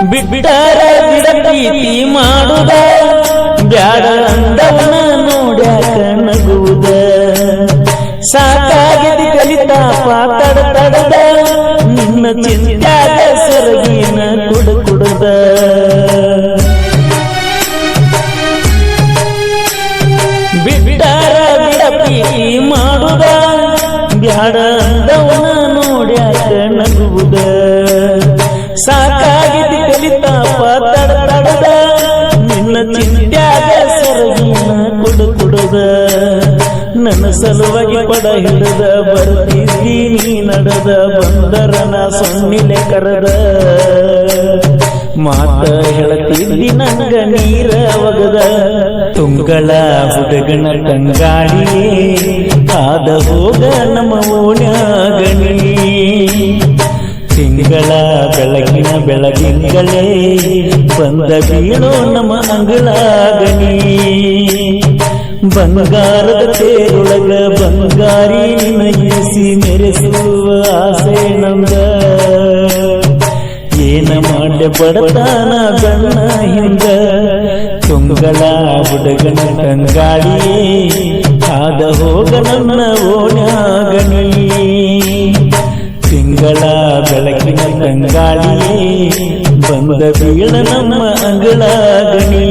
ಬಿಟ್ಟರ ಬಿಡ ಪ್ರೀತಿ ಮಾಡುದ ಬ್ಯಾಡ ಅಂದವನ ನೋಡ್ಯಾಕ ನಗುವುದ ಸಾಕಾಗಿದ ಕಲಿತಾಪ ತಡದ ನಿನ್ನ ಚಿಂತ್ಯಾಗ ಸರಗಿನ ಕುಡುದ ಬಿಟ್ಟರ ಬಿಡ ಪ್ರೀತಿ ಮಾಡುದ ಬ್ಯಾಡ ಅಂದವನ ನೋಡ್ಯಾಕ ನಗುವುದ ಸಾಕಾಗಿದ ಕಲಿತಾಪ ತಡದ ನಿನ್ನ ಚಿಂತ್ಯಾಗ ಸರಗಿನ ಕುಡುದ ನನ್ನ ಸಲುವಾಗಿ ಪಡ ಹಿಡದ ಬರ್ತಿದ್ದಿ ನೀ ನಡೆದ ಬಂದರನ ಸೊನ್ನಿಲೆ ಕರೆದ ಮಾತ ಹೇಳತಿದ್ದಿ ನಂಗ ನೀರ ಒಗದ ತುಂಗಳ ಹುಡುಗನ ತಂಗಾಳಿಯೇ ಆದ ಹೋಗ ನಮ್ಮ ಓಣ್ಯಾಗಣಿ ತಿಂಗಳ ಬೆಳಗಿನ ಬೆಳದಿಂಗಳೇ ಬಂದ ಬೀಳೋ ನಮ್ಮ ಅಂಗಳಾಗಣಿ ಬಂಗಾರದ ತೇರೊಳಗ ಬಂಗಾರಿ ನಗಿಸಿ ಮೆರೆಸುವ ಆಸೆ ನಮ್ದ ಏನ ಮಾಡ ಬಡತಾನ ಬಣ್ಣ ಹಿಂದ ತುಂಗಳ ಹುಡುಗನ ತಂಗಾಳಿಯೇ ಆದ ಹೋಗ ನನ್ನ ಓಣ್ಯಾಗಣಿ ತಿಂಗಳ ಬೆಳಕಿನ ತಂಗಾಳಿಯೇ ಬಂದ ಬೀಳ ನಮ್ಮ ಅಂಗಳಾಗಣಿ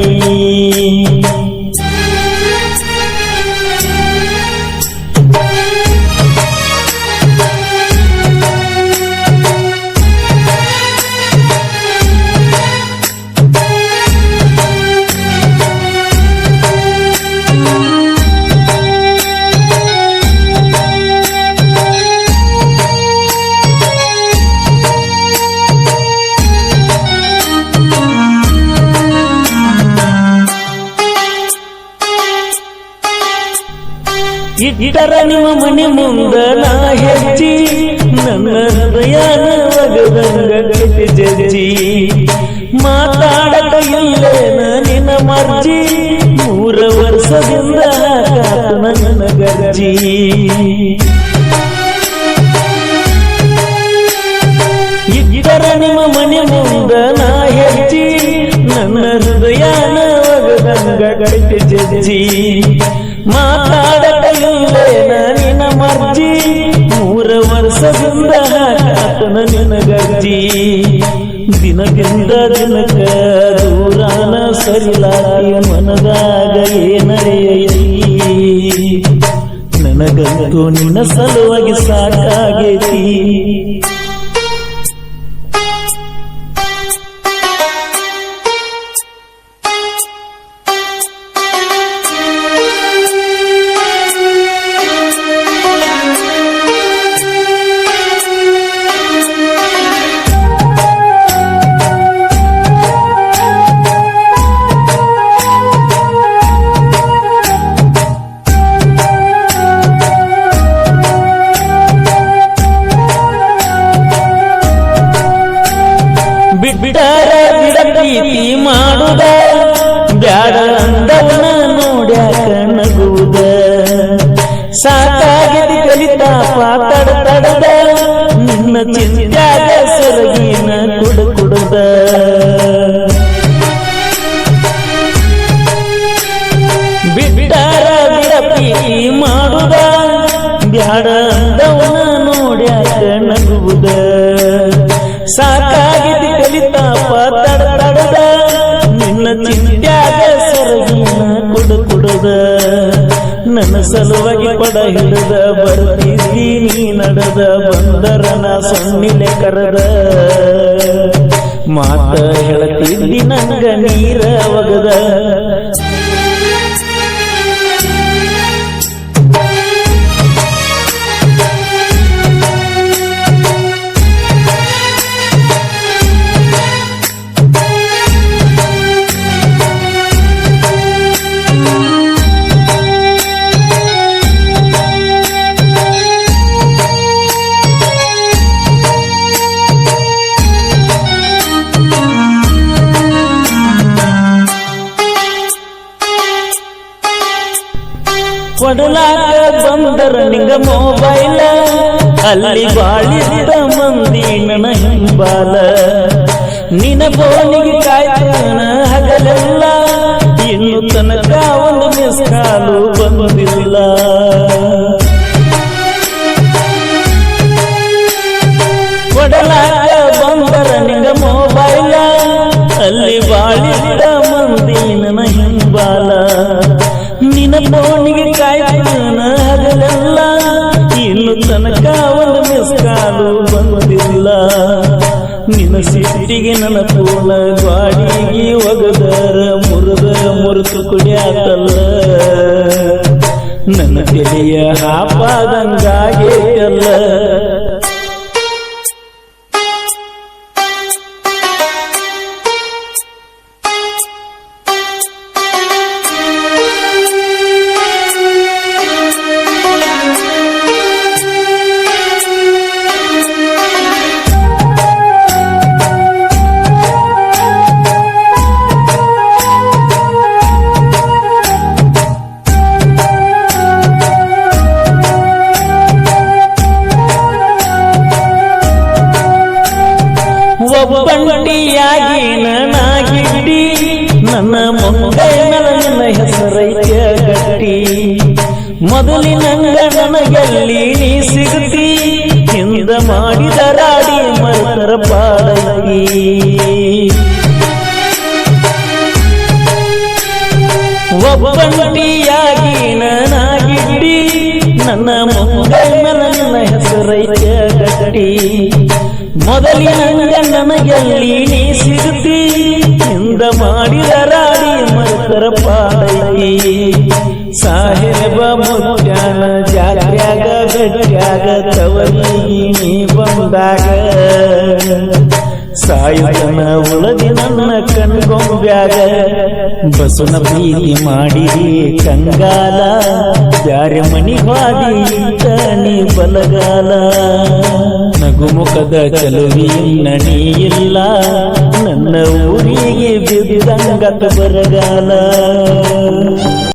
ಇಟ್ಟರ ನಿಮ್ಮ ಮನೆ ಮುಂದ ನಾ ಹೆಜ್ಜಿ ನನ್ನ ಹೃದಯನ ಒಗದಂಗ ಕಟ್ಟಿ ಜಜ್ಜಿ ಮಾತಾಡಕ ಇಲ್ಲೇನ ನಿನ್ನ ಮರ್ಜಿ 3 ವರ್ಷದಿಂದ ನನ್ನ ಗರ್ಜಿ ಇಟ್ಟರ ನಿಮ್ಮ ಮನೆ ಮುಂದ ನಾ ಹೆಜ್ಜಿ ನನ್ನ ಹೃದಯನ ಒಗದಂಗ ಕಟ್ಟಿ ಜಜ್ಜಿ ಮಾತಾಡಕ ಇಲ್ಲೇನ ನಿನ್ನ ಮರ್ಜಿ 3 ವರ್ಷದಿಂದ ಆತನ ನಿನ್ನ ಗರ್ಜಿ ದಿನದಿಂದ ದಿನಕ ದೂರಾನ ಸರಿಲಾಗಿ ಮನದಾಗ ಏನರೆಯೈತಿ ನನಗಂತೂ ನಿನ್ನ ಸಲುವಾಗಿ ಸಾಕಾಗೈತಿ ಬಿಟ್ಟರ ಬಿಡ ಪ್ರೀತಿ ಮಾಡುದ ಬ್ಯಾಡ ಅಂದವನ ನೋಡ್ಯಾಕ ನಗುವುದ ಸಾಕಾಗಿದ ಕಲಿತಾಪ ತಡದ ನಿನ್ನ ಚಿಂತ್ಯಾಗ ಸರಗಿನ ಕುಡುದ ಬಿಟ್ಟರ ಬಿಡ ಪ್ರೀತಿ ಮಾಡುದ ಬ್ಯಾಡ ಅಂದವನ ನೋಡ್ಯಾಕ ನಗುವುದ ಸಾಕಾಗಿದ ಕಲಿತಾಪ ತಡದ ನಿನ್ನ ಚಿಂತ್ಯಾಗ ಸರಗಿನ ಕುಡುದ ನನ್ನ ಸಲುವಾಗಿ ಪಡ ಹಿಡದ ಬರ್ತಿದ್ದಿ ನೀ ನಡೆದ ಬಂದರನ ಸೊನ್ನಿಲೆ ಕರೆದ ಮಾತ ಹೇಳತಿದ್ದಿ ನಂಗ ನೀರ ಒಗದ ಕೊಡಲಾಕ ಬಂದರ ನಿಂಗ ಮೊಬೈಲ ಅಲ್ಲಿ ಬಾಳಿದ ಮಂದಿ ನನ್ನ ಹಿಂಬಾಲ ನಿನ ಬೋನಿಗೆ ಕಾಯ್ತಾನ ಹಗಲೆಲ್ಲ ಇನ್ನು ತನಕ ಒಂದು ಮಿಸ್ ಕಾಲು ಬಂದಿಲ್ಲ ಕೊಡಲಾಗ ಬಂದರ ನಿಂಗ ಮೊಬೈಲ ಅಲ್ಲಿ ಬಾಳಿದ ಮಂದಿ ನನ್ನ ಹಿಂಬಾಲ ನಿನ ಬೋನಿಗೆ ಕಾಯ್ತಾನ ಹಗಲೆಲ್ಲ ಇನ್ನು ತನಕ ಒಂದು ಮಿಸ್ ಕಾಲು ಬಂದಿಲ್ಲ ನಿನ್ನ ಸಿಟ್ಟಿಗೆ ನನ್ನ ಪೂರ್ಣ ಗಾಡಿಗೆ ಒಗದರ ಮುರಿತು ಕುಡಿಯಾತಲ್ಲ ನನ್ನ ತೆಲೆಯ ಹಾಪಾದಂಗಾಗೇಯಲ್ಲ ಒಬ್ಬಂಟಿಯಾಗಿ ನಾನಾಗಿಡ್ಡಿ ನನ್ನ ಮುಂಗೈನಲ ನಿನ್ನ ಹೆಸರೈತ್ಯ ಗಟ್ಟಿ ಮೊದಲಿನಂಗ ನನಗೆಲ್ಲಿ ನೀ ಸಿಗುತ್ತಿ ಹಿಂದ ಮಾಡಿದ ರಾಡಿ ಮರತರ ಪಾಡಗಿ ಒಬ್ಬಂಟಿಯಾಗಿ ನಾನಾಗಿಡ್ಡಿ ನನ್ನ ಮುಂಗೈನಲ ನಿನ್ನ ಹೆಸರೈತ್ಯ ಗಟ್ಟಿ ಮೊದಲಿನಂಗ ನನಗೆಲ್ಲಿ ನೀ ಸಿಗುತ್ತಿ ಹಿಂದ ಮಾಡಿದ ರಾಡಿ ಮರತರ ಪಾಡಗಿ ಸಾಹೇಬ ಮುತ್ಯಾನ ಜಾತ್ರ್ಯಾಗ ಗಟ್ಟ್ಯಾಗ ತವರಿಗೆ ನೀ ಬಂದಾಗ ಸಾಯುತನ ಉಳದಿ ನನ್ನ ಕಣ್ಗೊಂಬ್ಯಾಗ ಬಸುನ ಪ್ರೀತಿ ಮಾಡಿರಿ ಕಂಗಾಲ ಯಾರ ಮನಿವಾದಿ ನೀ ಬಲಗಾಲ ನಗುಮುಖದ ಚಲುವಿನ ನೀ ಇಲ್ಲ ನನ್ನ ಊರಿಗೆ ಬಿದ್ದಂಗತ ಬರಗಾಲ